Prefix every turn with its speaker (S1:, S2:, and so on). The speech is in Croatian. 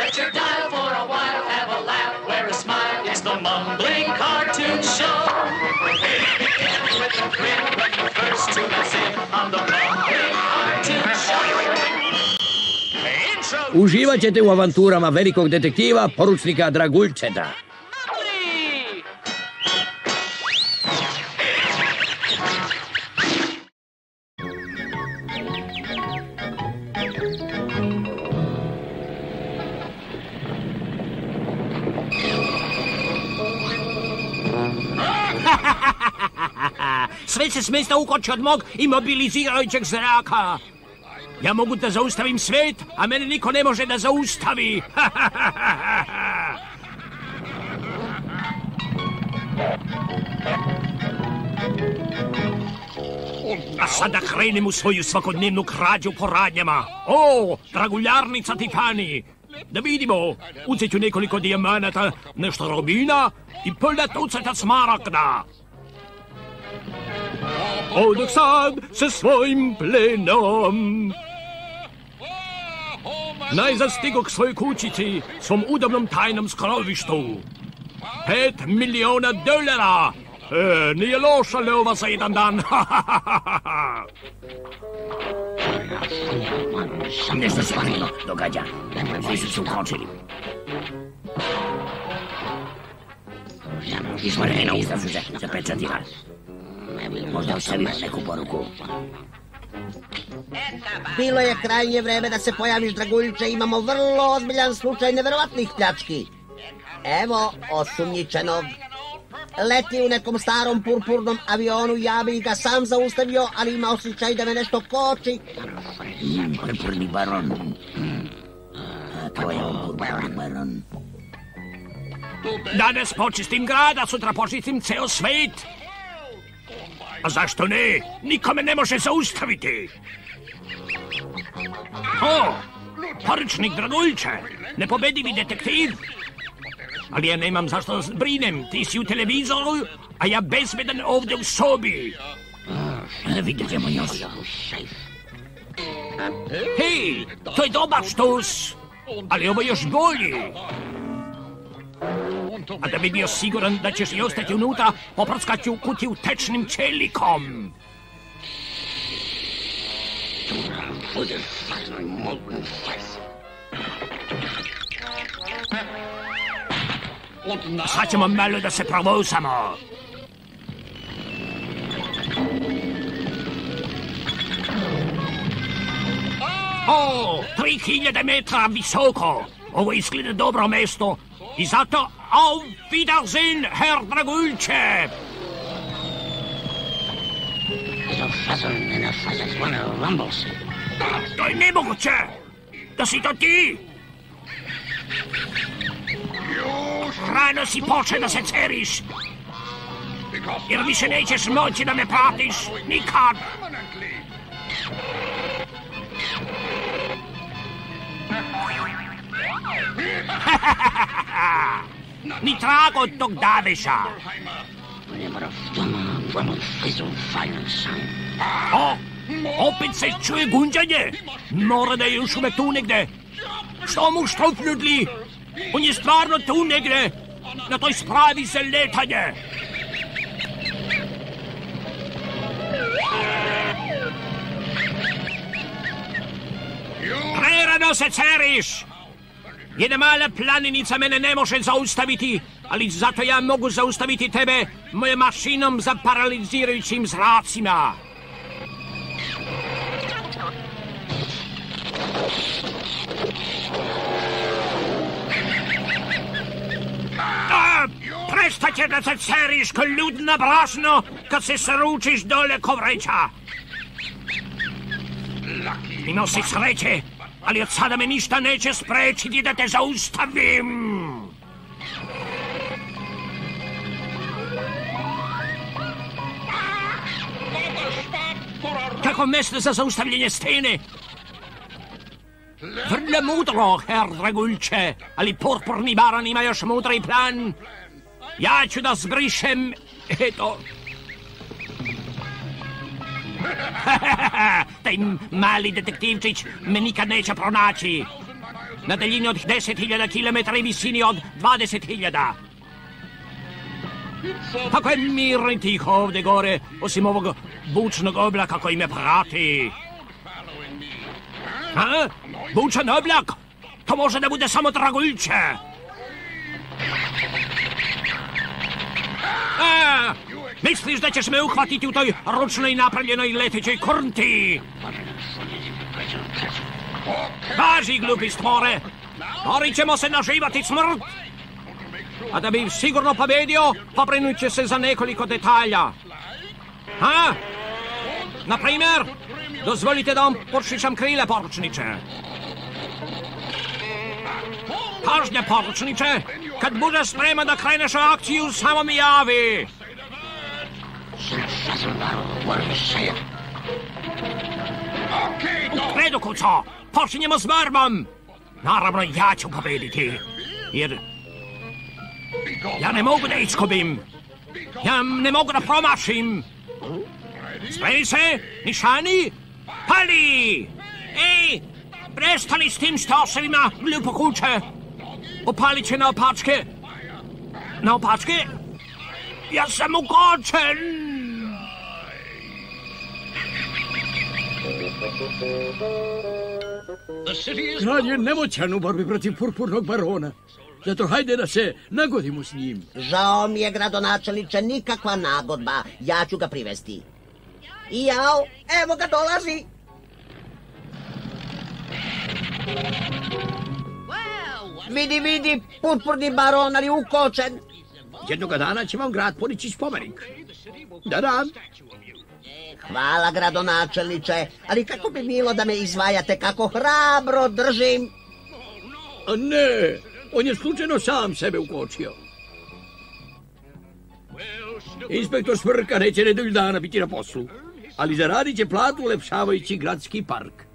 S1: Set your dial for a while, have a laugh, wear a smile. It's the Mumbling Cartoon Show. With a grin when you're first to listen on the Mumbling Cartoon Show.
S2: Uživat ćete u avanturama velikog detektiva, poručnika Draguljčeta.
S3: Sve se smesta ukoči od mog imobilizirajućeg zraka. Ja mogu da zaustavim svet, a mene niko ne može da zaustavi. A sada krenem u svoju svakodnevnu krađu po radnjama. O, draguljarnica Titani. Da vidimo, uzet ću nekoliko dijamanata, nešto robina i pola tuceta smaragda. Odoh sad sa svojim plenom. Najzad stigog svojoj kućici, svom udobnom tajnom skrovištu. 5 miliona dolara. Nije loša lova za jedan dan.
S2: Nešto se krivo događa. Svi su se ukočili. Izvorena usta su se zapečatila. Možda ostavimo neku poruku.
S4: Bilo je krajnje vreme da se pojaviš, Draguljče. Imamo vrlo ozbiljan slučaj neverovatnih pljački. Evo osumnjičenog. Leti u nekom starom purpurnom avionu, ja bih ga sam zaustavio, ali ima osjećaj da me nešto koči.
S2: Purpurni baron. To je on, purpurni baron.
S3: Danas počistim grad, a sutra počistim ceo svet. A zašto ne? Nikome ne može zaustaviti. O, poručnik Draguljče, nepobedivi detektiv. Ali ja nemam zašto da brinem, ti si u televizoru, a ja bezbedan ovdje u sobi.
S2: Vidjet ćemo još.
S3: Hej, to je dobar štus, ali ovo je još bolji. A da bi bio siguran da ćeš i ostati unutra, popraskat ću kutiju tečnim čelikom. Sad ćemo malo da se provozamo. O, 3000 metra visoko. Ovo izgleda dobro mesto. I zato, auf Wiedersehen, Herr Draguljče! To je nemoguće! Da si to ti! Rano si počeo da se ceriš! Jer više nećeš moći da me pratiš nikad! Ni trago od tog Daveša. O, opet se čuje gunđanje. Mora da je još uvek tu negde. Što mu štofljudli? On je stvarno tu negde. Na toj spravi za letanje. Prerano se ceriš. Jedna mala planica mene ne može zaustaviti, ali zato ja mogu zaustaviti tebe mojom mašinom za paralizirajućim zracima. Prestaće da se ceriš ko ljud na brašno kad se sručiš dole ko vreća. Imao si sreće, ali od sada me ništa neće sprečiti da te zaustavim. Kako mesto za zaustavljanje stene? Vrlo mudro, Herr Draguljče, ali purpurni baron ima još mudri plan. Ja ću da zbrišem, eto. Taj mali detektivčić me nikad neće pronaći. na daljini od 10.000 km i visini od 20.000. Tako je mirno i tiho ovdje gore, osim ovog bučnog oblaka koji me prati. A? Bučan oblak? To može da bude samo Draguljče. A, misliš da ćeš me uhvatiti u toj ručnoj napravljenoj letećoj kurnti? Važi, glupi stvore, borit ćemo se na život i smrt. A da bi sigurno pobedio, pobrinut će se za nekoliko detalja. Ha? Naprimjer, dozvolite da vam počišam krile, poručniče. Pažnja, poručniče, kad budeš spreman da kreneš u akciju, samo mi javi. U redu, kuco, počinjemo s borbom. Naravno, ja ću pobediti, jer ja ne mogu da izgubim. Ja ne mogu da promašim. Spremi se, nišani, pali! Ej, prestani s tim stosevima, glupo kuće. Upalit će na opačke. Na opačke? Ja sam ukočen!
S5: Grad je nemoćan u borbi protiv purpurnog barona. Zato hajde da se nagodimo s njim.
S4: Žao mi je, gradonačelniče, nikakva nagodba. Ja ću ga privesti. I jao, evo ga dolazi. Vidi, purpurni baron, ali ukočen.
S5: Jednoga dana će vam grad podići spomenik. Da.
S4: Hvala, gradonačelniče, ali kako bi bilo da me izvajate, kako hrabro držim.
S5: A ne, on je slučajno sam sebe ukočio. Inspektor Smrka neće nedelju dana biti na poslu, ali zaradit će platu ulepšavajući gradski park.